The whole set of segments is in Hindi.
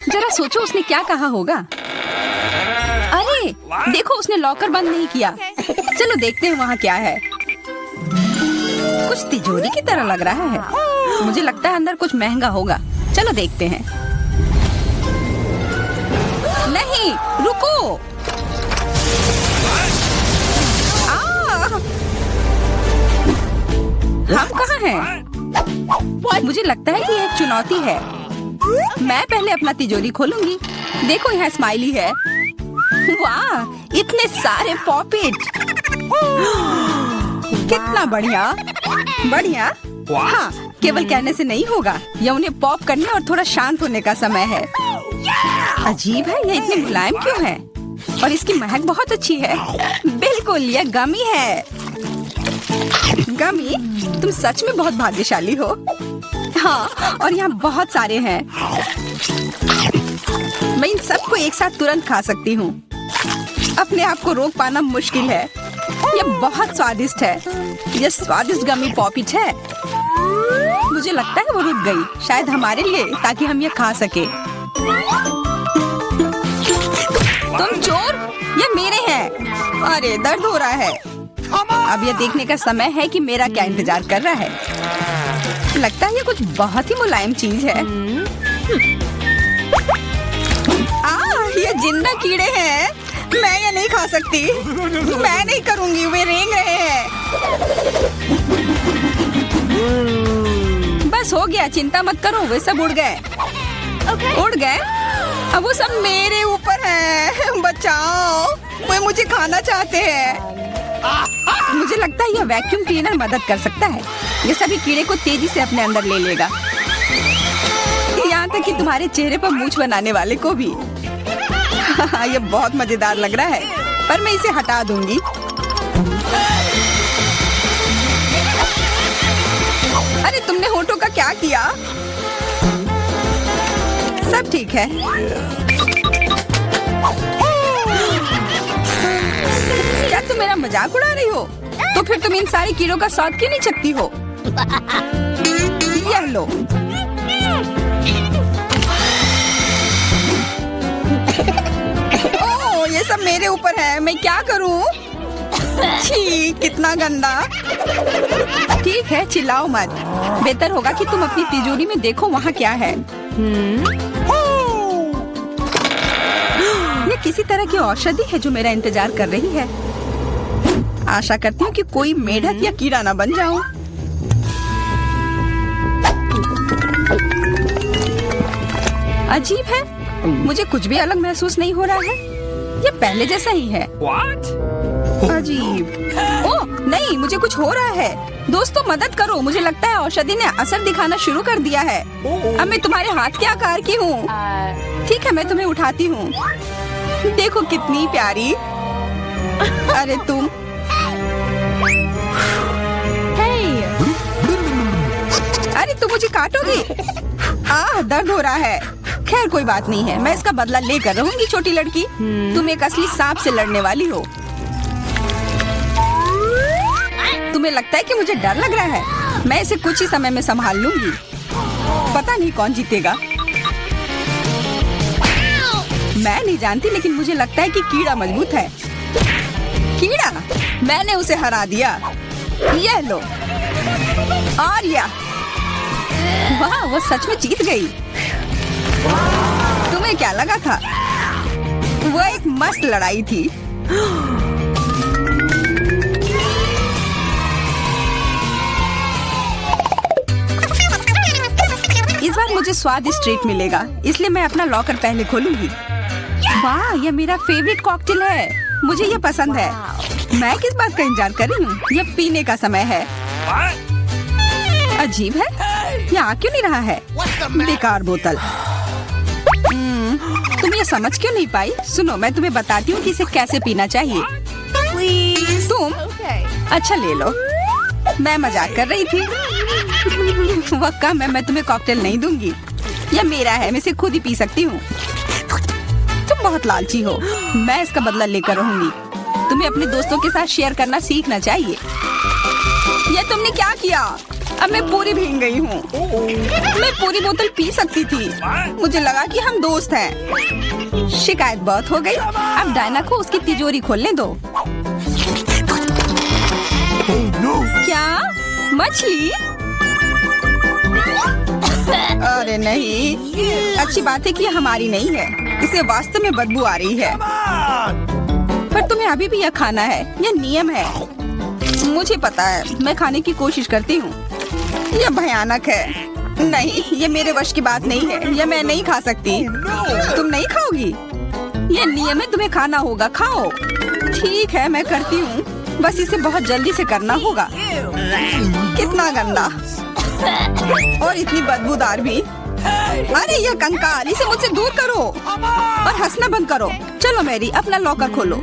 जरा सोचो उसने क्या कहा होगा। अरे देखो, उसने लॉकर बंद नहीं किया। चलो देखते हैं वहाँ क्या है। कुछ तिजोरी की तरह लग रहा है। मुझे लगता है अंदर कुछ महंगा होगा। चलो देखते हैं। नहीं, रुको। हम कहाँ हैं? मुझे लगता है कि यह एक चुनौती है। मैं पहले अपना तिजोरी खोलूंगी। देखो, यहाँ स्माइली है। वाह, इतने सारे पॉपिट। कितना बढ़िया। बढ़िया। हाँ, केवल कहने से नहीं होगा। यह उन्हें पॉप करने और थोड़ा शांत होने का समय है। अजीब है, यह इतने मुलायम क्यों है? और इसकी महक बहुत अच्छी है। बिल्कुल, यह गमी है। गमी, तुम सच में बहुत भाग्यशाली हो। हाँ, और यहाँ बहुत सारे हैं। मैं इन सबको एक साथ तुरंत खा सकती हूँ। अपने आप को रोक पाना मुश्किल है। यह बहुत स्वादिष्ट है। यह स्वादिष्ट गमी पॉपिट है। मुझे लगता है वो रुक गई, शायद हमारे लिए, ताकि हम ये खा सके। तुम चोर, ये मेरे हैं। अरे दर्द हो रहा है। अब यह देखने का समय है कि मेरा क्या इंतजार कर रहा है। लगता है ये कुछ बहुत ही मुलायम चीज है। ये जिंदा कीड़े हैं। मैं ये नहीं खा सकती। मैं नहीं करूंगी, वे रेंग रहे हैं। बस हो गया, चिंता मत करो, वे सब उड़ गए। उड़ गए? अब वो सब मेरे ऊपर है। बचाओ, वे मुझे खाना चाहते हैं। मुझे लगता है यह वैक्यूम क्लीनर मदद कर सकता है। ये सभी कीड़े को तेजी से अपने अंदर ले लेगा, यहाँ तक कि तुम्हारे चेहरे पर मूंछ बनाने वाले को भी। ये बहुत मजेदार लग रहा है, पर मैं इसे हटा दूंगी। अरे तुमने होठों का क्या किया? सब ठीक है। क्या तुम मेरा मजाक उड़ा रही हो? तो फिर तुम इन सारे कीड़ों का स्वाद क्यों नहीं चखती हो? यह लो। ओह, ये सब मेरे ऊपर है। मैं क्या करूं? छी, कितना गंदा। ठीक है, चिल्लाओ मत। बेहतर होगा कि तुम अपनी तिजोरी में देखो वहाँ क्या है। ये किसी तरह की औषधि है जो मेरा इंतजार कर रही है। आशा करती हूँ कि कोई मेढक या कीड़ा ना बन जाऊं। अजीब है, मुझे कुछ भी अलग महसूस नहीं हो रहा है। ये पहले जैसा ही है। अजीब। ओह नहीं, मुझे कुछ हो रहा है। दोस्तों मदद करो, मुझे लगता है औषधि ने असर दिखाना शुरू कर दिया है। अब मैं तुम्हारे हाथ के आकार की हूँ। ठीक है, मैं तुम्हें उठाती हूँ। देखो कितनी प्यारी। अरे तुम। अरे तुम मुझे काटोगी? दर्द हो रहा है। खैर कोई बात नहीं है, मैं इसका बदला लेकर रहूंगी। छोटी लड़की, तुम एक असली सांप से लड़ने वाली हो। तुम्हें लगता है कि मुझे डर लग रहा है? मैं इसे कुछ ही समय में संभाल लूंगी। पता नहीं कौन जीतेगा। मैं नहीं जानती, लेकिन मुझे लगता है कि कीड़ा मजबूत है। कीड़ा, मैंने उसे हरा दिया। यह लो। और वाह, वो सच में जीत गई। तुम्हें क्या लगा था? वो एक मस्त लड़ाई थी। इस बार मुझे स्वादिष्ट ट्रीट मिलेगा, इसलिए मैं अपना लॉकर पहले खोलूंगी। वाह, यह मेरा फेवरेट कॉकटेल है। मुझे यह पसंद है। मैं किस बात का इंतजार कर रही हूँ? यह पीने का समय है। अजीब है, यह आ क्यों नहीं रहा है? बेकार बोतल। तुम ये समझ क्यों नहीं पाई? सुनो, मैं तुम्हें बताती हूँ कि इसे कैसे पीना चाहिए। तुम अच्छा ले लो। मैं मजाक कर रही थी। वह कम है, मैं तुम्हें कॉकटेल नहीं दूंगी। यह मेरा है, मैं इसे खुद ही पी सकती हूँ। तुम बहुत लालची हो। मैं इसका बदला लेकर रहूंगी। तुम्हें अपने दोस्तों के साथ शेयर करना सीखना चाहिए। यह तुमने क्या किया? अब मैं पूरी भीग गई हूँ। मैं पूरी बोतल पी सकती थी। मुझे लगा कि हम दोस्त हैं। शिकायत बहुत हो गई। अब डायना को उसकी तिजोरी खोलने दो। क्या मछली? अरे नहीं, अच्छी बात है कि ये हमारी नहीं है। इसे वास्तव में बदबू आ रही है। पर तुम्हें अभी भी यह खाना है, यह नियम है। मुझे पता है, मैं खाने की कोशिश करती हूँ। यह भयानक है। नहीं, ये मेरे वश की बात नहीं है। यह मैं नहीं खा सकती। तुम नहीं खाओगी? यह नियम है, तुम्हें खाना होगा। खाओ। ठीक है, मैं करती हूँ। बस इसे बहुत जल्दी से करना होगा। कितना गंदा और इतनी बदबूदार भी। अरे यह कंकाल, इसे मुझसे दूर करो और हंसना बंद करो। चलो मैरी, अपना लॉकर खोलो।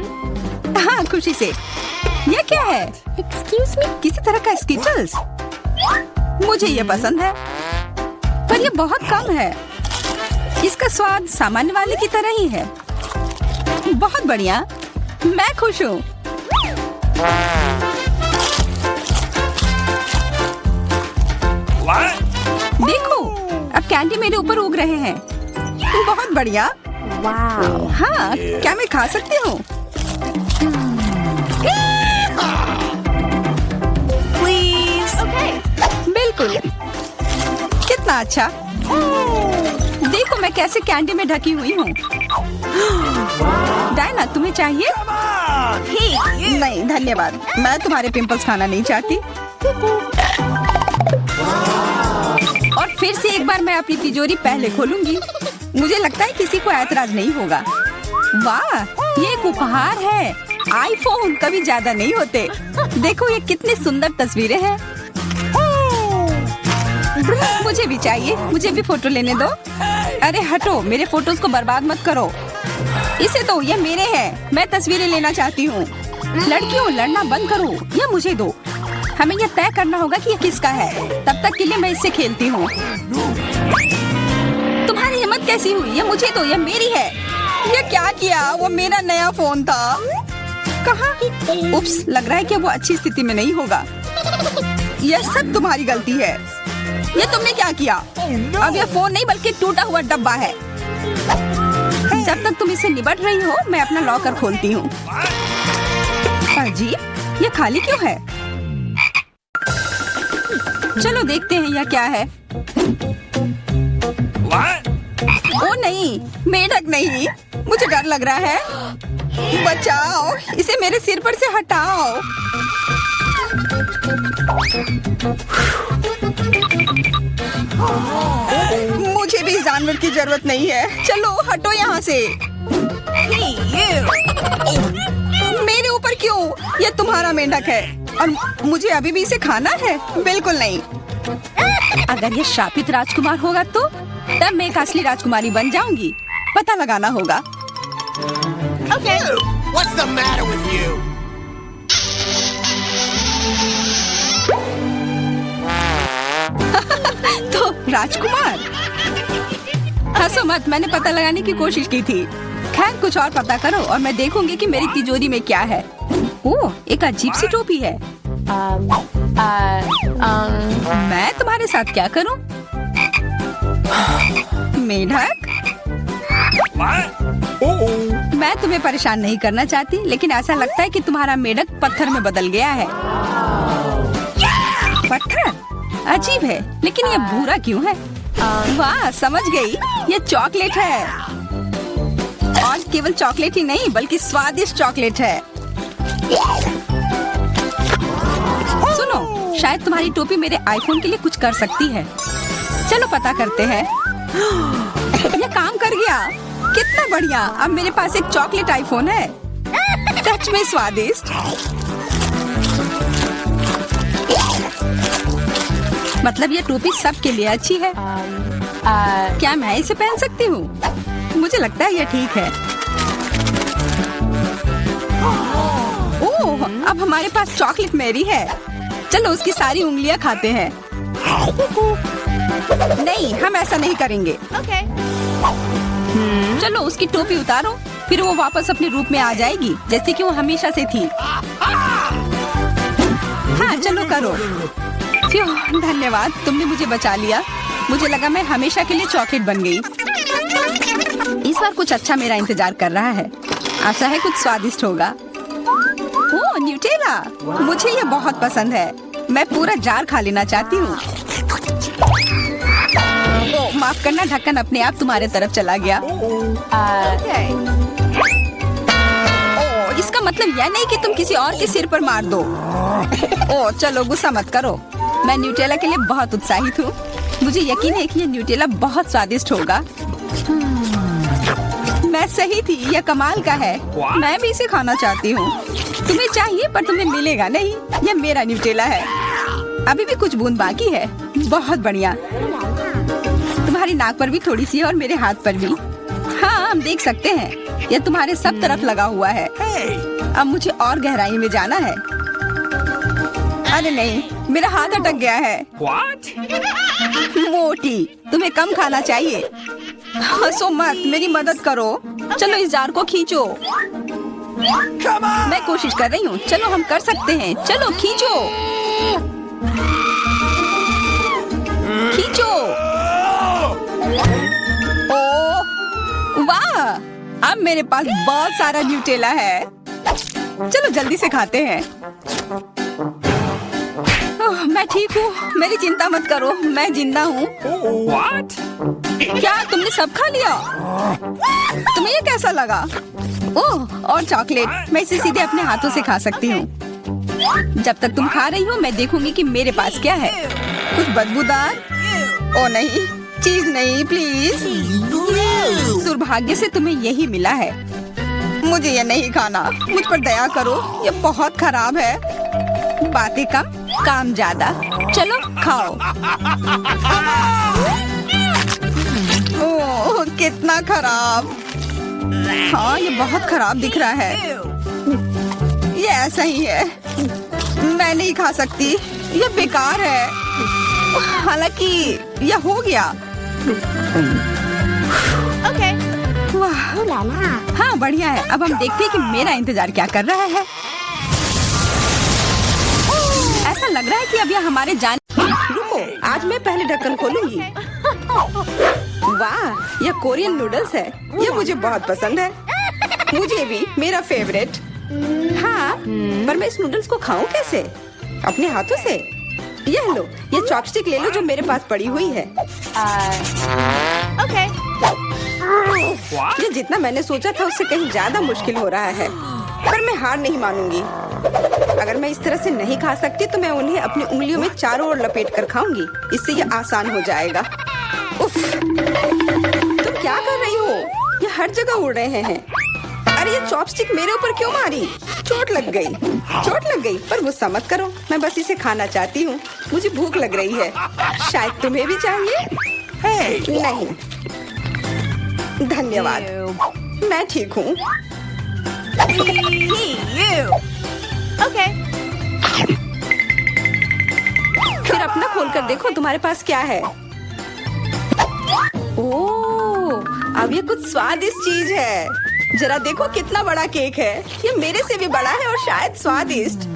हाँ, खुशी से। यह क्या है? एक्सक्यूज मी, किसी तरह का स्किटल्स। मुझे ये पसंद है, पर ये बहुत कम है। इसका स्वाद सामान्य वाले की तरह ही है। बहुत बढ़िया, मैं खुश हूँ। देखो, अब कैंडी मेरे ऊपर उग रहे हैं। बहुत बढ़िया। वाह। हाँ, क्या मैं खा सकती हूँ? प्लीज। बिल्कुल। कितना अच्छा। देखो मैं कैसे कैंडी में ढकी हुई हूँ। डायना, तुम्हें चाहिए? नहीं धन्यवाद, मैं तुम्हारे पिंपल्स खाना नहीं चाहती। और फिर से एक बार मैं अपनी तिजोरी पहले खोलूंगी। मुझे लगता है किसी को ऐतराज नहीं होगा। वाह, ये एक उपहार है। आईफोन कभी ज्यादा नहीं होते। देखो ये कितनी सुंदर तस्वीरें हैं। मुझे भी चाहिए, मुझे भी फोटो लेने दो। अरे हटो, मेरे फोटोज को बर्बाद मत करो। इसे दो, ये मेरे हैं। मैं तस्वीरें लेना चाहती हूँ। लड़कियों, लड़ना बंद करो, ये मुझे दो। हमें यह तय करना होगा कि यह किसका है। तब तक के लिए मैं इससे खेलती हूँ। तुम्हारी हिम्मत कैसी हुई? ये मुझे दो, यह मेरी है। ये क्या किया? वो मेरा नया फोन था। कहाँ? उप्स, लग रहा है कि वो अच्छी स्थिति में नहीं होगा। यह सब तुम्हारी गलती है। ये तुमने क्या किया? अब यह फोन नहीं बल्कि टूटा हुआ डब्बा है। जब तक तुम इसे निबट रही हो, मैं अपना लॉकर खोलती हूँ। अजीब, ये खाली क्यों है? चलो देखते हैं यह क्या है। ओ नहीं, मेढक नहीं। मुझे डर लग रहा है। बचाओ, इसे मेरे सिर पर से हटाओ। मुझे भी जानवर की जरूरत नहीं है। चलो हटो यहाँ से। मेरे ऊपर क्यों? ये तुम्हारा मेंढक है और मुझे अभी भी इसे खाना है? बिल्कुल नहीं। अगर ये शापित राजकुमार होगा तो तब मैं एक असली राजकुमारी बन जाऊंगी। पता लगाना होगा। Okay. What's the matter with you? तो राजकुमार, हंसो मत, मैंने पता लगाने की कोशिश की थी। खैर कुछ और पता करो और मैं देखूंगी कि मेरी तिजोरी में क्या है। ओह, एक अजीब सी टोपी है। मैं तुम्हारे साथ क्या करूं? मेढक, मैं तुम्हें परेशान नहीं करना चाहती, लेकिन ऐसा लगता है कि तुम्हारा मेढक पत्थर में बदल गया है। पत्थर? अजीब है, लेकिन ये भूरा क्यों है? वाह, समझ गई, ये चॉकलेट है। और केवल चॉकलेट ही नहीं बल्कि स्वादिष्ट चॉकलेट है। सुनो, शायद तुम्हारी टोपी मेरे आईफोन के लिए कुछ कर सकती है। चलो पता करते हैं। ये काम कर गया। कितना बढ़िया, अब मेरे पास एक चॉकलेट आईफोन है। सच में स्वादिष्ट। मतलब ये टोपी सबके लिए अच्छी है। क्या मैं इसे पहन सकती हूँ? मुझे लगता है ये ठीक है। ओह, अब हमारे पास चॉकलेट मैरी है। चलो उसकी सारी उंगलियां खाते हैं। नहीं, हम ऐसा नहीं करेंगे। चलो उसकी टोपी उतारो, फिर वो वापस अपने रूप में आ जाएगी जैसे कि वो हमेशा से थी। हाँ चलो करो। धन्यवाद, तुमने मुझे बचा लिया। मुझे लगा मैं हमेशा के लिए चॉकलेट बन गई। इस बार कुछ अच्छा मेरा इंतजार कर रहा है। आशा है कुछ स्वादिष्ट होगा। ओह, न्यूटेला, मुझे ये बहुत पसंद है। मैं पूरा जार खा लेना चाहती हूँ। ओह, माफ करना, ढक्कन अपने आप तुम्हारे तरफ चला गया। ओह, इसका मतलब यह नहीं कि तुम किसी और के सिर पर मार दो। ओह, चलो गुस्सा मत करो। मैं न्यूटेला के लिए बहुत उत्साहित हूँ। मुझे यकीन है कि ये न्यूटेला बहुत स्वादिष्ट होगा। मैं सही थी, यह कमाल का है। मैं भी इसे खाना चाहती हूँ। तुम्हें चाहिए पर तुम्हें मिलेगा नहीं। यह मेरा न्यूटेला है। अभी भी कुछ बूंद बाकी है। बहुत बढ़िया। तुम्हारी नाक पर भी थोड़ी सी है और मेरे हाथ पर भी। हाँ, हम देख सकते हैं। यह तुम्हारे सब तरफ लगा हुआ है। अब मुझे और गहराई में जाना है। अरे नहीं, मेरा हाथ अटक गया है। मोटी, तुम्हें कम खाना चाहिए। हंसो मत, मेरी मदद करो। चलो इस जार को खींचो। मैं कोशिश कर रही हूँ। चलो हम कर सकते हैं। चलो खींचो, खींचो। ओह वाह, अब मेरे पास बहुत सारा न्यूटेला है। चलो जल्दी से खाते हैं। ओह, मैं ठीक हूँ, मेरी चिंता मत करो, मैं जिंदा हूँ। क्या तुमने सब खा लिया? तुम्हें ये कैसा लगा? ओह, और चॉकलेट, मैं इसे सीधे अपने हाथों से खा सकती हूँ। जब तक तुम खा रही हो मैं देखूंगी कि मेरे पास क्या है। कुछ बदबूदार? ओ नहीं, चीज नहीं, प्लीज। दुर्भाग्य से तुम्हें यही मिला है। मुझे ये नहीं खाना, मुझ पर दया करो, ये बहुत खराब है। बातें कम, काम ज्यादा। चलो खाओ। ओह, कितना खराब। हाँ, ये बहुत खराब दिख रहा है। ये ऐसा ही है। मैं नहीं खा सकती, ये बेकार है। हालांकि यह हो गया। Okay. वाह, हाँ बढ़िया है। अब हम देखते हैं कि मेरा इंतजार क्या कर रहा है। ऐसा लग रहा है कि अब यह हमारे जान। रुको, आज मैं पहले ढक्कन खोलूंगी। वाह, यह कोरियन नूडल्स है। यह मुझे बहुत पसंद है। मुझे भी, मेरा फेवरेट। हाँ, पर मैं इस नूडल्स को खाऊं कैसे? अपने हाथों से? यह लो, यह चॉपस्टिक ले लो जो मेरे पास पड़ी हुई है। Okay. ये जितना मैंने सोचा था उससे कहीं ज्यादा मुश्किल हो रहा है। पर मैं हार नहीं मानूंगी। अगर मैं इस तरह से नहीं खा सकती तो मैं उन्हें अपनी उंगलियों में चारों ओर लपेट कर खाऊंगी। इससे ये आसान हो जाएगा। उफ, तुम क्या कर रही हो? ये हर जगह उड़ रहे हैं। अरे ये चॉपस्टिक मेरे ऊपर क्यों मारी? चोट लग गई। चोट लग गई, पर गुस्सा मत करो। मैं बस इसे खाना चाहती हूँ। मुझे भूख लग रही है। शायद तुम्हें भी चाहिए? नहीं, धन्यवाद, मैं ठीक हूँ। Okay. फिर अपना खोल कर देखो तुम्हारे पास क्या है। ओह, अब ये कुछ स्वादिष्ट चीज है। जरा देखो कितना बड़ा केक है। ये मेरे से भी बड़ा है और शायद स्वादिष्ट।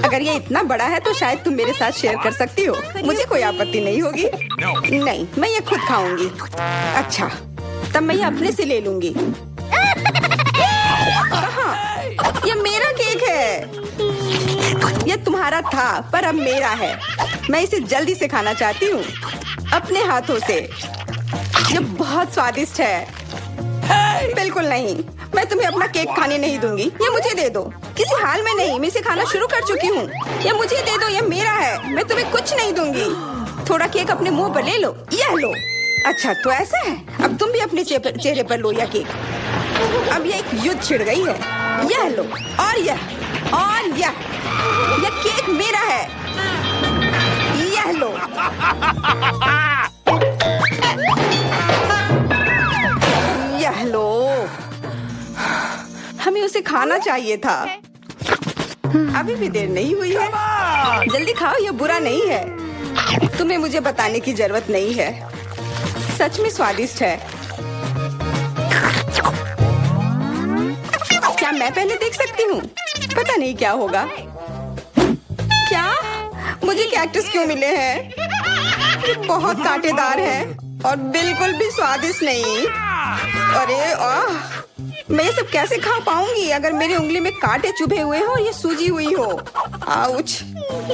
अगर ये इतना बड़ा है तो शायद तुम मेरे साथ शेयर कर सकती हो। मुझे कोई आपत्ति नहीं होगी। नहीं, मैं ये खुद खाऊंगी। अच्छा, तब मैं ये अपने से ले लूंगी। कहाँ? ये मेरा केक है। ये तुम्हारा था पर अब मेरा है। मैं इसे जल्दी से खाना चाहती हूँ, अपने हाथों से। ये बहुत स्वादिष्ट है। बिल्कुल नहीं, मैं तुम्हें अपना केक खाने नहीं दूंगी। ये मुझे दे दो। किसी हाल में नहीं, मैं इसे खाना शुरू कर चुकी हूँ। ये मुझे दे दो, ये मेरा है। मैं तुम्हें कुछ नहीं दूंगी। थोड़ा केक अपने मुंह पर ले लो। यह लो। अच्छा, तो ऐसा है। अब तुम भी अपने चेहरे पर लो यह केक। अब ये एक युद्ध छिड़ गई है। यह लो, और यह केक मेरा है। यह लो। यह लो। हमें उसे खाना चाहिए था। अभी भी देर नहीं हुई है। जल्दी खाओ, यह बुरा नहीं है। तुम्हें मुझे बताने की जरूरत नहीं है। सच में स्वादिष्ट है। क्या मैं पहले देख सकती हूँ? पता नहीं क्या होगा। क्या? मुझे कैक्टस क्यों मिले हैं? ये बहुत कांटेदार है और बिल्कुल भी स्वादिष्ट नहीं। अरे मैं ये सब कैसे खा पाऊंगी अगर मेरी उंगली में कांटे चुभे हुए हो और ये सूजी हुई हो। आउच।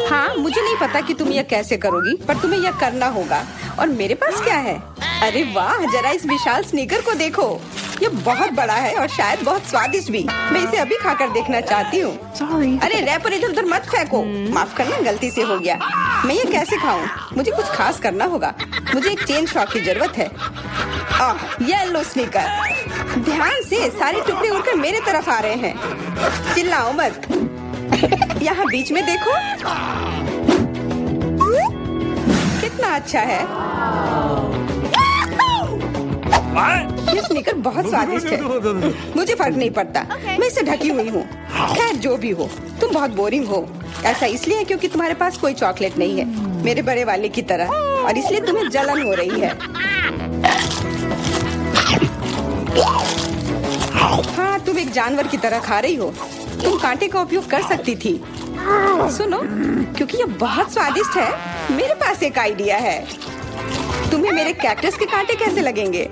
हाँ, मुझे नहीं पता कि तुम यह कैसे करोगी, पर तुम्हें यह करना होगा। और मेरे पास क्या है? अरे वाह, जरा इस विशाल स्नीकर को देखो। ये बहुत बड़ा है और शायद बहुत स्वादिष्ट भी। मैं इसे अभी खाकर देखना चाहती हूँ। अरे रैपर इधर उधर मत फेंको। माफ करना, गलती से हो गया। मैं ये कैसे खाऊं? मुझे कुछ खास करना होगा। मुझे एक चेन शॉक की जरूरत है। Yellow sneaker. ध्यान से, सारे टुकड़े उड़कर मेरे तरफ आ रहे हैं। चिल्लाओ मत। यहाँ बीच में देखो, कितना अच्छा है। ये स्नीकर बहुत स्वादिष्ट है। मुझे फर्क नहीं पड़ता, मैं इससे ढकी हुई हूँ। खैर जो भी हो, तुम बहुत बोरिंग हो। ऐसा इसलिए है क्योंकि तुम्हारे पास कोई चॉकलेट नहीं है, मेरे बड़े वाले की तरह, और इसलिए तुम्हें जलन हो रही है। हाँ, तुम एक जानवर की तरह खा रही हो। तुम कांटे का उपयोग कर सकती थी। सुनो, क्योंकि ये बहुत स्वादिष्ट है, मेरे पास एक आइडिया है। तुम्हें मेरे कैक्टस के कांटे कैसे लगेंगे?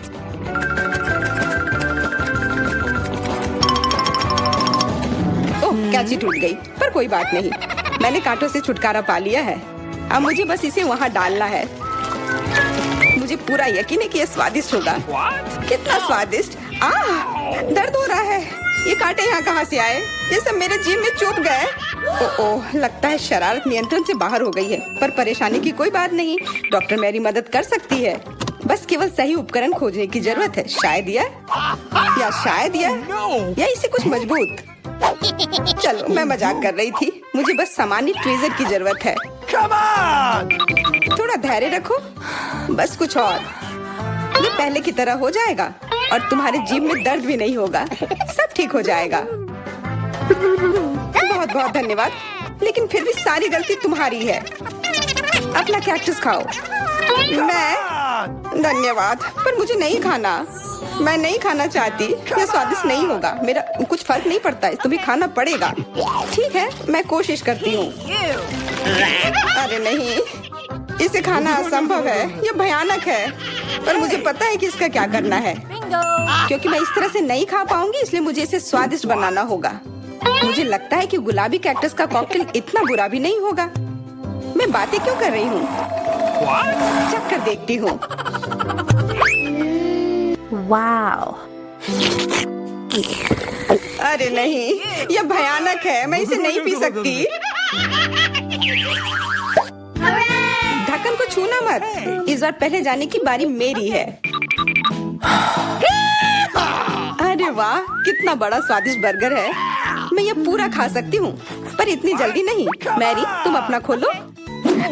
ओह, कैंची टूट गई, पर कोई बात नहीं, मैंने कांटों से छुटकारा पा लिया है। अब मुझे बस इसे वहाँ डालना है। मुझे पूरा यकीन है कि यह स्वादिष्ट होगा। कितना स्वादिष्ट! दर्द हो रहा है। ये कांटे यहाँ कहाँ से आए? ये सब मेरे जीभ में चुभ गए। ओह, लगता है शरारत नियंत्रण से बाहर हो गई है, पर परेशानी की कोई बात नहीं। डॉक्टर मेरी मदद कर सकती है। बस केवल सही उपकरण खोजने की जरूरत है। शायद या इसे कुछ मजबूत। चलो, मैं मजाक कर रही थी। मुझे बस सामान्य ट्वीजर की जरूरत है। थोड़ा धैर्य रखो, बस कुछ और। ये पहले की तरह हो जाएगा और तुम्हारे जीभ में दर्द भी नहीं होगा। सब ठीक हो जाएगा। बहुत बहुत धन्यवाद, लेकिन फिर भी सारी गलती तुम्हारी है। अपना कैक्टस खाओ। मैं? धन्यवाद, पर मुझे नहीं खाना। मैं नहीं खाना चाहती। यह स्वादिष्ट नहीं होगा। मेरा कुछ फर्क नहीं पड़ता, तुम्हें खाना पड़ेगा। ठीक है, मैं कोशिश करती हूँ। अरे नहीं, इसे खाना असंभव है। यह भयानक है, पर मुझे पता है कि इसका क्या करना है। क्योंकि मैं इस तरह से नहीं खा पाऊंगी, इसलिए मुझे इसे स्वादिष्ट बनाना होगा। मुझे लगता है कि गुलाबी कैक्टस का कॉकटेल इतना बुरा भी नहीं होगा। मैं बातें क्यों कर रही हूँ? चख कर देखती हूँ। Wow. अरे नहीं, यह भयानक है। मैं इसे नहीं पी सकती। ढक्कन को छूना मत। इस बार पहले जाने की बारी मेरी है। अरे वाह, कितना बड़ा स्वादिष्ट बर्गर है। मैं ये पूरा खा सकती हूँ, पर इतनी जल्दी नहीं। मैरी, तुम अपना खोलो।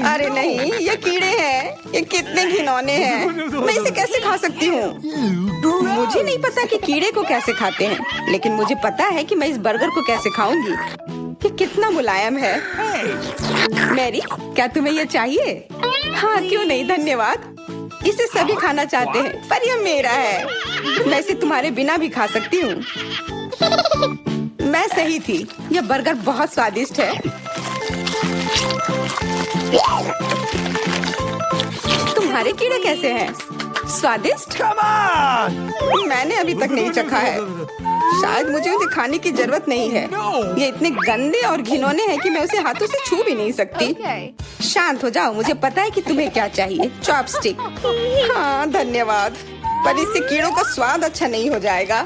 अरे नहीं, ये कीड़े हैं। ये कितने घिनौने हैं। मैं इसे कैसे खा सकती हूँ? मुझे नहीं पता कि कीड़े को कैसे खाते हैं, लेकिन मुझे पता है कि मैं इस बर्गर को कैसे खाऊंगी। ये कितना मुलायम है। मैरी, क्या तुम्हें ये चाहिए? हाँ, क्यों नहीं, धन्यवाद। इसे सभी खाना चाहते हैं, पर यह मेरा है। मैं इसे तुम्हारे बिना भी खा सकती हूँ। मैं सही थी, यह बर्गर बहुत स्वादिष्ट है। तुम्हारे कीड़े कैसे हैं? स्वादिष्ट? मैंने अभी तक नहीं चखा है। शायद मुझे उसे खाने की जरूरत नहीं है। ये इतने गंदे और घिनौने हैं कि मैं उसे हाथों से छू भी नहीं सकती। शांत हो जाओ, मुझे पता है कि तुम्हें क्या चाहिए। चॉपस्टिक। हाँ, धन्यवाद, पर इससे कीड़ों का स्वाद अच्छा नहीं हो जाएगा।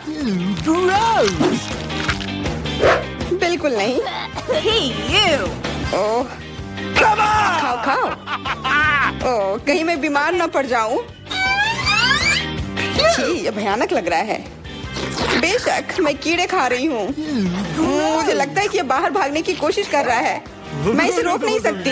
बिल्कुल नहीं। ओह, खाओ खाओ। ओह, कहीं मैं बीमार न पड़ जाऊं। छी, ये भयानक लग रहा है। बेशक मैं कीड़े खा रही हूँ। मुझे लगता है कि ये बाहर भागने की कोशिश कर रहा है। मैं इसे रोक नहीं सकती।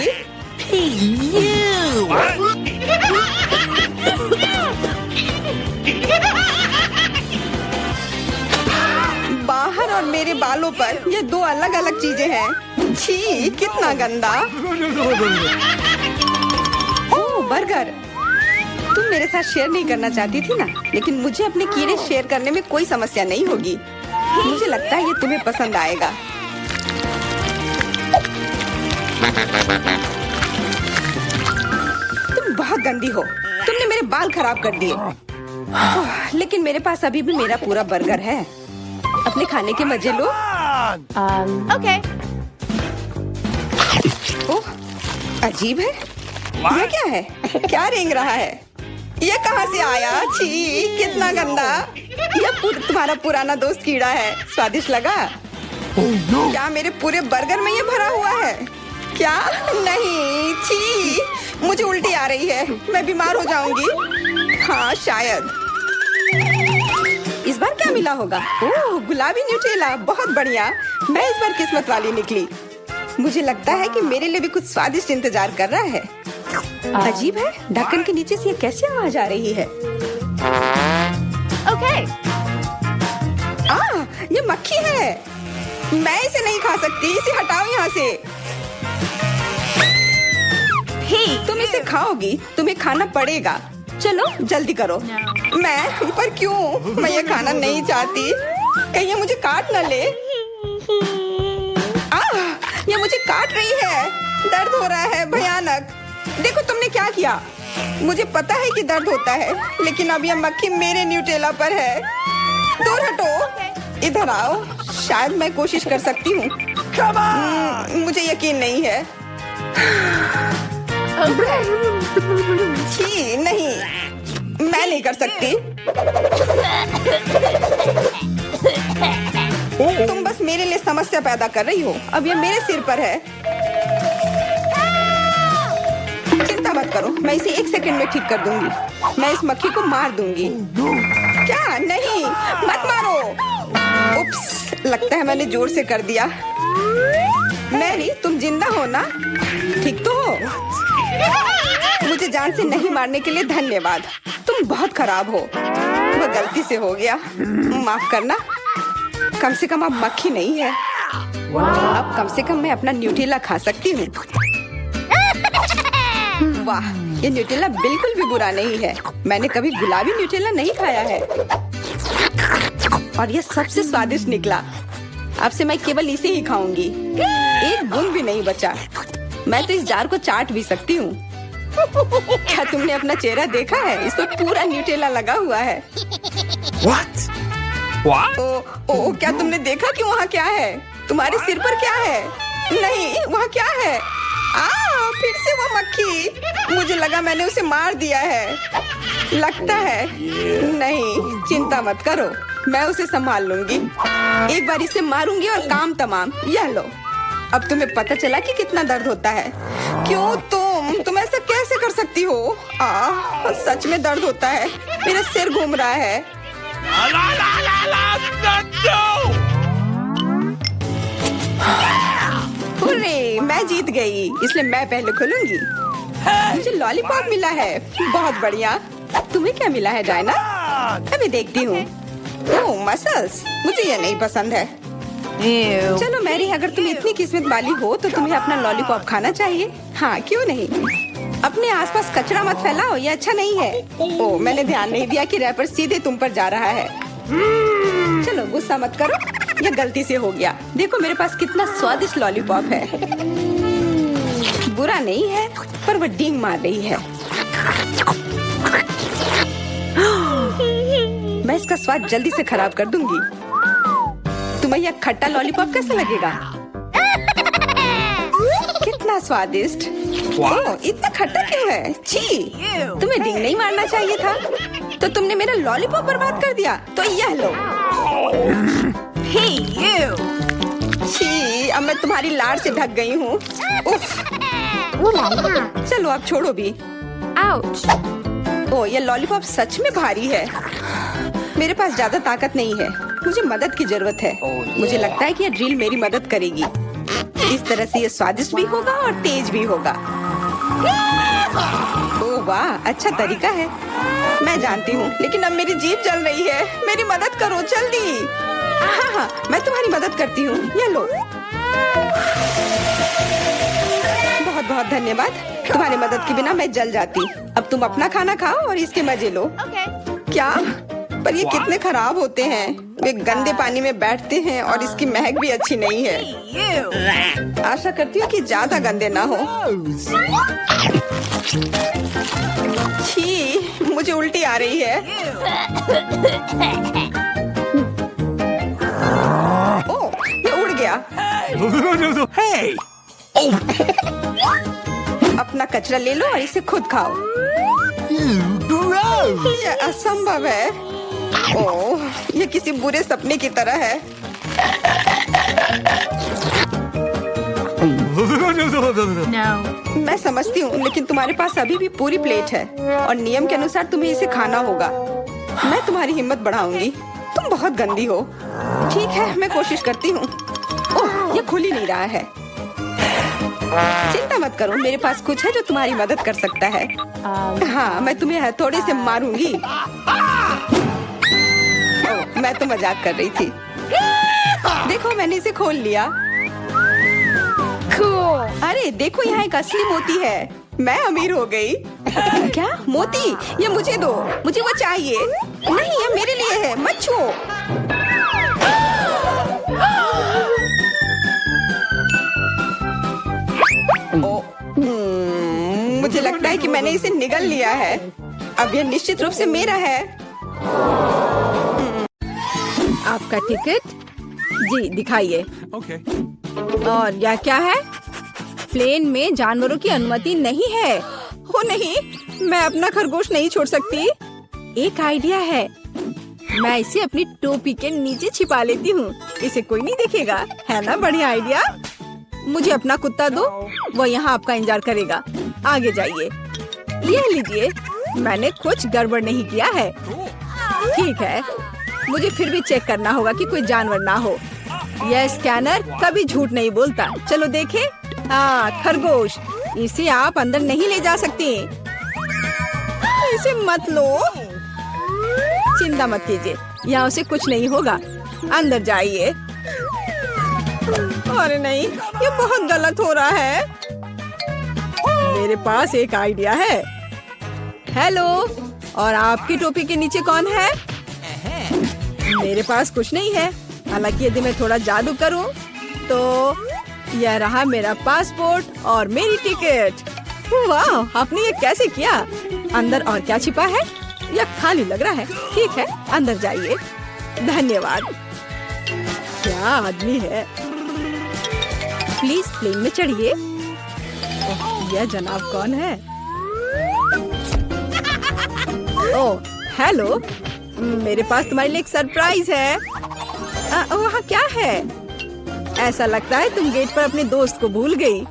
बाहर और मेरे बालों पर ये दो अलग अलग चीजें हैं। छी, कितना गंदा। ओह, बर्गर। तुम मेरे साथ शेयर नहीं करना चाहती थी ना, लेकिन मुझे अपने कीड़े शेयर करने में कोई समस्या नहीं होगी। मुझे लगता है ये तुम्हें पसंद आएगा। बहुत गंदी हो। तुमने मेरे बाल खराब कर दिए। लेकिन मेरे पास अभी भी मेरा पूरा बर्गर है। अपने खाने के मजे लो। Okay. ओह, अजीब है। यह क्या है? क्या रेंग रहा है? यह कहाँ से आया? छी, कितना गंदा। यह तुम्हारा पुराना दोस्त कीड़ा है। स्वादिष्ट लगा? क्या मेरे पूरे बर्गर में ये भरा हुआ है? क्या? नहीं, छी, मुझे उल्टी आ रही है। मैं बीमार हो जाऊंगी। हाँ, शायद। इस बार क्या मिला होगा? ओह, गुलाबी न्यूटेला, बहुत बढ़िया। मैं इस बार किस्मत वाली निकली। मुझे लगता है कि मेरे लिए भी कुछ स्वादिष्ट इंतजार कर रहा है। अजीब है, ढक्कन के नीचे से ये कैसी आवाज आ रही है? Okay. ये मक्खी है। मैं इसे नहीं खा सकती। इसे हटाओ यहाँ से। तुम इसे खाओगी? तुम्हें खाना पड़ेगा। चलो जल्दी करो। मैं पर क्यों? मैं ये खाना नहीं चाहती। कहीं ये मुझे काट न ले। ये मुझे काट रही है। दर्द हो रहा है भयानक। देखो तुमने क्या किया। मुझे पता है कि दर्द होता है, लेकिन अब यह मक्खी मेरे न्यूटेला पर है। दूर हटो। इधर आओ। शायद मैं कोशिश कर सकती हूँ। मुझे यकीन नहीं है। छी, नहीं, मैं नहीं कर सकती। तुम बस मेरे लिए समस्या पैदा कर रही हो। अब ये मेरे सिर पर है। चिंता मत करो, मैं इसे 1 सेकंड में ठीक कर दूंगी। मैं इस मक्खी को मार दूंगी। क्या? नहीं, मत मारो। उप्स, लगता है मैंने जोर से कर दिया। मैरी, तुम जिंदा हो ना? ठीक तो हो? मुझे जान से नहीं मारने के लिए धन्यवाद। तुम बहुत खराब हो। वह गलती से हो गया। माफ करना। कम से कम अब मक्खी नहीं है। अब कम से कम मैं अपना न्यूटेला खा सकती हूँ। वाह, ये न्यूटेला बिल्कुल भी बुरा नहीं है। मैंने कभी गुलाबी न्यूटेला नहीं खाया है और ये सबसे स्वादिष्ट निकला। अब से मैं केवल इसे ही खाऊंगी। एक बूंद भी नहीं बचा। मैं तो इस जार को चाट भी सकती हूँ। क्या तुमने अपना चेहरा देखा है? इस पर पूरा न्यूटेला लगा हुआ है। What? What? ओ, क्या तुमने देखा कि वहाँ क्या है? तुम्हारे सिर पर क्या है? नहीं, वहाँ क्या है? फिर से वो मक्खी। मुझे लगा मैंने उसे मार दिया है। लगता है नहीं। चिंता मत करो, मैं उसे संभाल लूंगी। एक बार इसे मारूंगी और काम तमाम। यह लो। अब तुम्हें पता चला कि कितना दर्द होता है। क्यों तुम ऐसा कैसे कर सकती हो? सच में दर्द होता है। मेरा सिर घूम रहा है। हुर्रे, मैं जीत गई, इसलिए मैं पहले खुलूंगी। मुझे लॉलीपॉप मिला है। बहुत बढ़िया। तुम्हें क्या मिला है डायना? अभी देखती हूँ। ओह, मसल्स। मुझे ये नहीं पसंद है। चलो मैरी, अगर तुम इतनी किस्मत वाली हो तो तुम्हें अपना लॉलीपॉप खाना चाहिए। हाँ, क्यों नहीं। अपने आसपास कचरा मत फैलाओ, ये अच्छा नहीं है। ओह, मैंने ध्यान नहीं दिया कि रैपर सीधे तुम पर जा रहा है। चलो गुस्सा मत करो, यह गलती से हो गया। देखो मेरे पास कितना स्वादिष्ट लॉलीपॉप है। बुरा नहीं है, पर वह डींग मार रही है। मैं इसका स्वाद जल्दी से खराब कर दूंगी। तुम्हें यह खट्टा लॉलीपॉप कैसा लगेगा? कितना स्वादिष्ट। ओह, इतना खट्टा क्यों है? छी, तुम्हें डींग नहीं मारना चाहिए था। तो तुमने मेरा लॉलीपॉप बर्बाद कर दिया। तो यह लो। Hey, you! छी, अब मैं तुम्हारी लाड़ से ढक गई हूँ। उफ। चलो अब छोड़ो भी। Ouch! ओह, ये लॉलीपॉप सच में भारी है। मेरे पास ज्यादा ताकत नहीं है। मुझे मदद की जरूरत है। मुझे लगता है कि यह ड्रिल मेरी मदद करेगी। इस तरह से ये स्वादिष्ट भी होगा और तेज भी होगा। ओह वाह, अच्छा तरीका है। मैं जानती हूँ, लेकिन अब मेरी जीभ जल रही है। मेरी मदद करो जल्दी। हाँ, मैं तुम्हारी मदद करती हूँ। ये लो। बहुत बहुत धन्यवाद। तुम्हारी मदद के बिना मैं जल जाती। अब तुम अपना खाना खाओ और इसके मजे लो। Okay. क्या? पर ये कितने खराब होते हैं। वे गंदे पानी में बैठते हैं और इसकी महक भी अच्छी नहीं है। You. आशा करती हूँ कि ज्यादा गंदे ना हो। छी, मुझे उल्टी आ रही है। ओह, ये उड़ गया। Hey! अपना कचरा ले लो और इसे खुद खाओ। Gross! ये असंभव है। ओह, ये किसी बुरे सपने की तरह है। No. मैं समझती हूँ, लेकिन तुम्हारे पास अभी भी पूरी प्लेट है और नियम के अनुसार तुम्हें इसे खाना होगा। मैं तुम्हारी हिम्मत बढ़ाऊंगी। तुम बहुत गंदी हो। ठीक है, मैं कोशिश करती हूँ। ओह, ये खुल ही नहीं रहा है। चिंता मत करो, मेरे पास कुछ है जो तुम्हारी मदद कर सकता है। हाँ, मैं तुम्हें हथौड़े से मारूंगी। ओह, मैं तो मजाक कर रही थी। देखो, मैंने इसे खोल लिया। Cool. अरे देखो, यहाँ एक असली मोती है। मैं अमीर हो गई। क्या मोती? ये मुझे दो, मुझे वो चाहिए। नहीं, ये मेरे लिए है, मत छुओ। मुझे लगता है कि मैंने इसे निगल लिया है। अब यह निश्चित रूप से मेरा है। आपका टिकट? जी, दिखाइए। Okay. और यह क्या है? प्लेन में जानवरों की अनुमति नहीं है। हो नहीं, मैं अपना खरगोश नहीं छोड़ सकती। एक आइडिया है, मैं इसे अपनी टोपी के नीचे छिपा लेती हूँ। इसे कोई नहीं देखेगा, है ना? बढ़िया आइडिया। मुझे अपना कुत्ता दो, वो यहाँ आपका इंतजार करेगा। आगे जाइए। यह लीजिए, मैंने कुछ गड़बड़ नहीं किया है। ठीक है, मुझे फिर भी चेक करना होगा कि कोई जानवर ना हो। यह स्कैनर कभी झूठ नहीं बोलता। चलो देखें। हाँ, खरगोश। इसे आप अंदर नहीं ले जा सकती। इसे मत लो। चिंता मत कीजिए, यहाँ उसे कुछ नहीं होगा। अंदर जाइए। अरे नहीं, ये बहुत गलत हो रहा है। मेरे पास एक आइडिया है। हेलो, और आपकी टोपी के नीचे कौन है? मेरे पास कुछ नहीं है। हालांकि यदि मैं थोड़ा जादू करूं, तो यह रहा मेरा पासपोर्ट और मेरी टिकट। वाह, आपने ये कैसे किया? अंदर और क्या छिपा है? यह खाली लग रहा है। ठीक है, अंदर जाइए। धन्यवाद। क्या आदमी है। प्लीज प्लेन में चढ़िए। यह जनाब कौन है? ओह, हेलो। मेरे पास तुम्हारे लिए एक सरप्राइज है। वहाँ क्या है? ऐसा लगता है तुम गेट पर अपने दोस्त को भूल गई।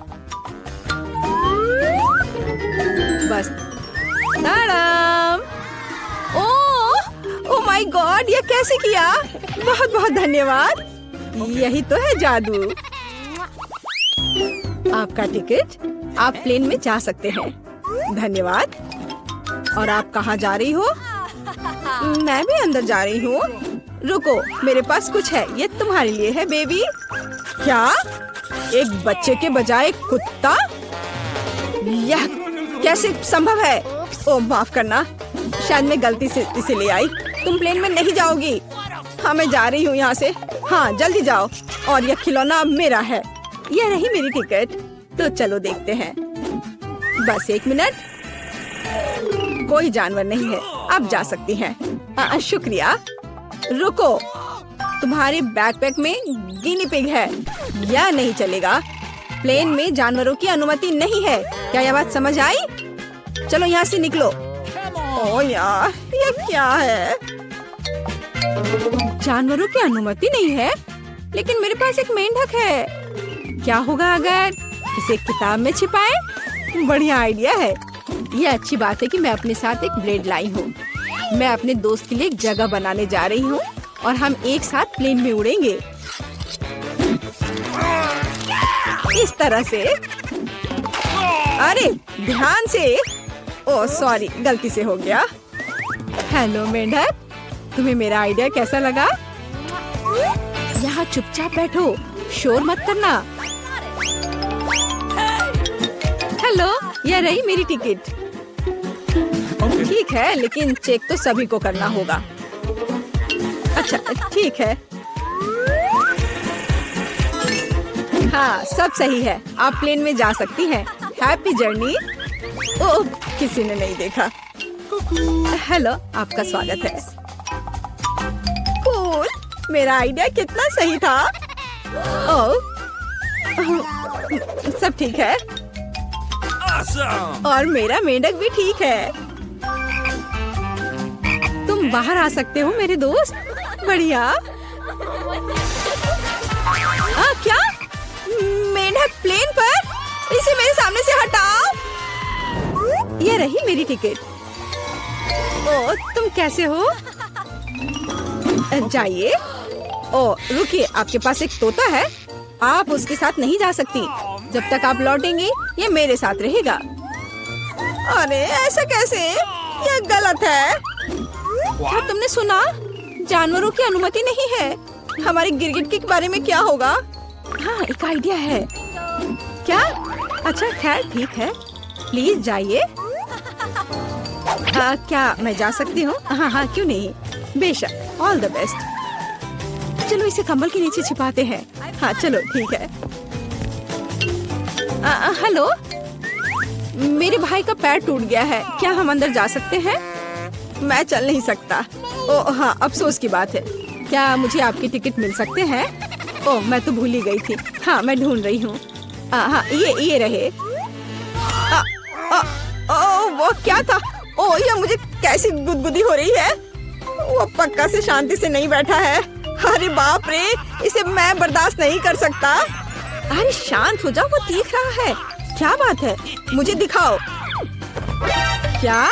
बस। ताड़ाम। ओह माय गॉड, ये कैसे किया? बहुत बहुत धन्यवाद। यही तो है जादू। आपका टिकट, आप प्लेन में जा सकते हैं। धन्यवाद। और आप कहाँ जा रही हो? मैं भी अंदर जा रही हूँ। रुको, मेरे पास कुछ है। ये तुम्हारे लिए है बेबी। क्या? एक बच्चे के बजाय कुत्ता? यह कैसे संभव है? ओह, माफ करना, शायद मैं गलती से इसे ले आई। तुम प्लेन में नहीं जाओगी। हाँ, मैं जा रही हूँ यहाँ से। हाँ, जल्दी जाओ। और यह खिलौना अब मेरा है। यह रही मेरी टिकट। तो चलो देखते हैं। बस एक मिनट। कोई जानवर नहीं है, आप जा सकती हैं। शुक्रिया। रुको, तुम्हारे बैकपैक में गिनी पिग है। यह नहीं चलेगा। प्लेन में जानवरों की अनुमति नहीं है। क्या यह बात समझ आई? चलो यहाँ से निकलो। ओह यार, ये क्या है? जानवरों की अनुमति नहीं है, लेकिन मेरे पास एक मेंढक है। क्या होगा अगर इसे किताब में छिपाएं? बढ़िया आइडिया है। ये अच्छी बात है कि मैं अपने साथ एक ब्लेड लाई हूँ। मैं अपने दोस्त के लिए एक जगह बनाने जा रही हूँ और हम एक साथ प्लेन में उड़ेंगे। इस तरह से। अरे ध्यान से। ओह सॉरी, गलती से हो गया। हेलो मेंढक, तुम्हें मेरा आइडिया कैसा लगा? यहाँ चुपचाप बैठो, शोर मत करना। हेलो, यह रही मेरी टिकट। ठीक है, लेकिन चेक तो सभी को करना होगा। अच्छा ठीक है। हाँ सब सही है, आप प्लेन में जा सकती हैं। Happy journey. ओह किसी ने नहीं देखा। हेलो, आपका स्वागत है। कूल, मेरा आइडिया कितना सही था। ओह सब ठीक है। और मेरा मेंढक भी ठीक है। तुम बाहर आ सकते हो मेरे दोस्त। बढ़िया। क्या मेंढक प्लेन पर? इसे मेरे सामने से हटाओ। ये रही मेरी टिकट। ओ तुम कैसे हो? जाइए। ओ रुकिए, आपके पास एक तोता है, आप उसके साथ नहीं जा सकती। जब तक आप लौटेंगी ये मेरे साथ रहेगा। अरे ऐसा कैसे? ये गलत है। क्या तुमने सुना? जानवरों की अनुमति नहीं है। हमारे गिरगिट के बारे में क्या होगा? हाँ एक आइडिया है। क्या? अच्छा खैर ठीक है, प्लीज जाइए। क्या मैं जा सकती हूँ? हाँ हाँ क्यों नहीं, बेशक। All the best. चलो इसे कंबल के नीचे छिपाते हैं। हाँ चलो ठीक है। हेलो, मेरे भाई का पैर टूट गया है, क्या हम अंदर जा सकते हैं? मैं चल नहीं सकता। ओह हाँ अफसोस की बात है। क्या मुझे आपकी टिकट मिल सकते हैं? ओह मैं तो भूल ही गई थी। हाँ मैं ढूंढ रही हूँ। हाँ ये रहे। वो क्या था? ओह ये मुझे कैसी गुदगुदी हो रही है। वो पक्का से शांति से नहीं बैठा है। अरे बाप रे, इसे मैं बर्दाश्त नहीं कर सकता। अरे शांत हो जाओ, वो देख रहा है। क्या बात है, मुझे दिखाओ। क्या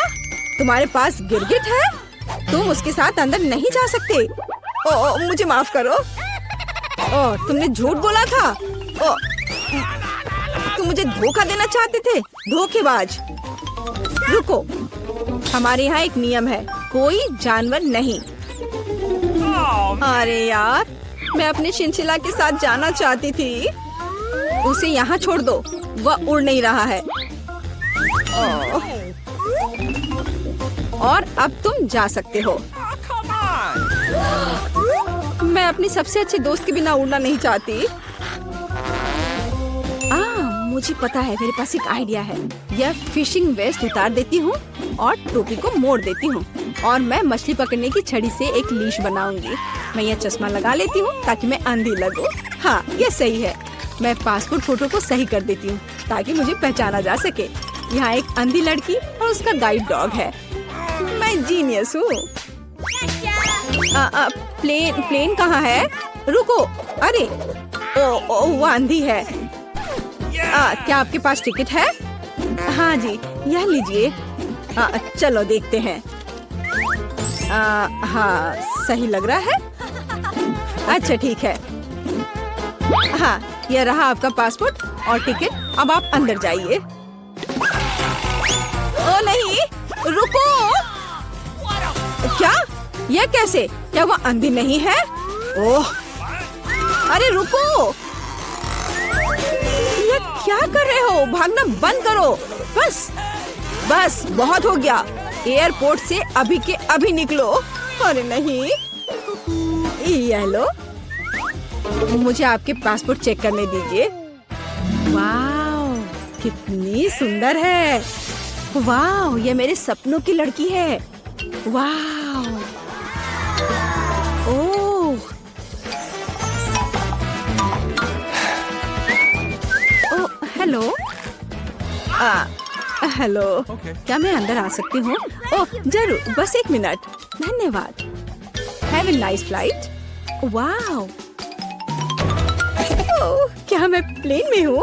तुम्हारे पास गिरगिट है? तुम उसके साथ अंदर नहीं जा सकते। ओ मुझे माफ करो। ओ तुमने झूठ बोला था। ओ तुम मुझे धोखा देना चाहते थे, धोखेबाज। रुको, हमारे यहाँ एक नियम है, कोई जानवर नहीं। अरे यार, मैं अपने शिनशिला के साथ जाना चाहती थी। उसे यहाँ छोड़ दो, वह उड़ नहीं रहा है। और अब तुम जा सकते हो। मैं अपनी सबसे अच्छे दोस्त के बिना उड़ना नहीं चाहती। मुझे पता है, मेरे पास एक आइडिया है। यह फिशिंग वेस्ट उतार देती हूँ और टोपी को मोड़ देती हूँ और मैं मछली पकड़ने की छड़ी से एक लीश बनाऊंगी। मैं यह चश्मा लगा लेती हूँ ताकि मैं अंधी लगूं। हाँ ये सही है। मैं पासपोर्ट फोटो को सही कर देती हूँ ताकि मुझे पहचाना जा सके। यहाँ एक अंधी लड़की और उसका गाइड डॉग है। मैं जीनियस हूँ। प्लेन कहाँ है? रुको, अरे ओ वो अंधी है। क्या आपके पास टिकट है? हाँ जी, यह लीजिए। चलो देखते हैं। हाँ सही लग रहा है। अच्छा ठीक है। हाँ यह रहा आपका पासपोर्ट और टिकट। अब आप अंदर जाइए। ओ नहीं, रुको। क्या? यह कैसे? क्या वो अंधी नहीं है? ओह अरे रुको, ये क्या कर रहे हो? भागना बंद करो। बस बहुत हो गया। एयरपोर्ट से अभी के अभी निकलो। अरे नहीं, ये लो, मुझे आपके पासपोर्ट चेक करने दीजिए। वाह कितनी सुंदर है। वाह ये मेरे सपनों की लड़की है। वाह ओह हेलो। हेलो क्या मैं अंदर आ सकती हूँ? ओह जरूर, बस एक मिनट। धन्यवाद। Have a nice flight. वाह क्या मैं प्लेन में हूँ?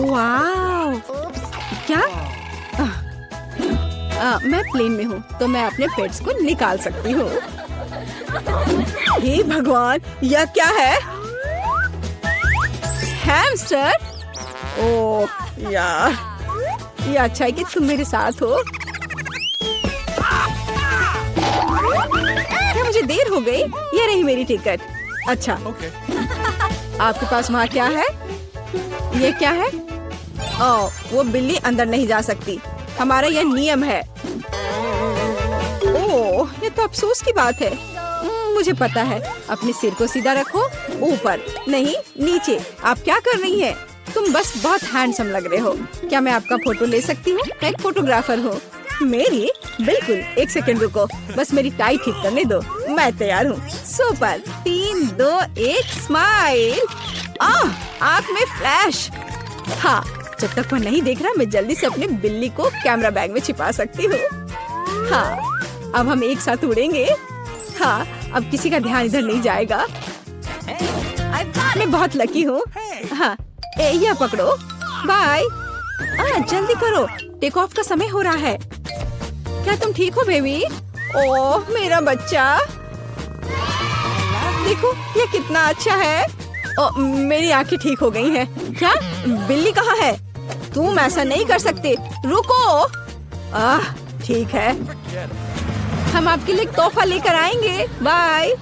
वाह क्या? मैं प्लेन में हूँ तो मैं अपने पेट्स को निकाल सकती हूँ। हे भगवान, यह क्या है? हैमस्टर? ओह यार, ये अच्छा है कि तुम मेरे साथ हो। क्या मुझे देर हो गई? ये रही मेरी टिकट। अच्छा आपके पास वहाँ क्या है? ये क्या है? ओह वो बिल्ली अंदर नहीं जा सकती, हमारा यह नियम है। ओह तो अफसोस की बात है। मुझे पता है। अपने सिर को सीधा रखो, ऊपर नहीं नीचे। आप क्या कर रही हैं? तुम बस बहुत हैंडसम लग रहे हो। क्या मैं आपका फोटो ले सकती हूँ? मैं एक फोटोग्राफर हूँ। मेरी? बिल्कुल, 1 सेकंड रुको, बस मेरी टाई ठीक करने दो। मैं तैयार हूँ। सुपर। 3, 2, 1 स्माइल। आँख में फ्लैश। हाँ, जब तक वो नहीं देख रहा मैं जल्दी से अपने बिल्ली को कैमरा बैग में छिपा सकती हूँ। हाँ, अब हम एक साथ उड़ेंगे। हाँ, अब किसी का ध्यान इधर नहीं जाएगा। मैं बहुत लकी हूँ। हाँ, यह पकड़ो। बाय। जल्दी करो, टेक ऑफ का समय हो रहा है। क्या तुम ठीक हो बेबी? ओह मेरा बच्चा, देखो ये कितना अच्छा है। मेरी आंखें ठीक हो गई हैं। क्या बिल्ली कहाँ है? तुम ऐसा नहीं कर सकते, रुको। ठीक है, हम आपके लिए तोहफा लेकर आएंगे। बाय।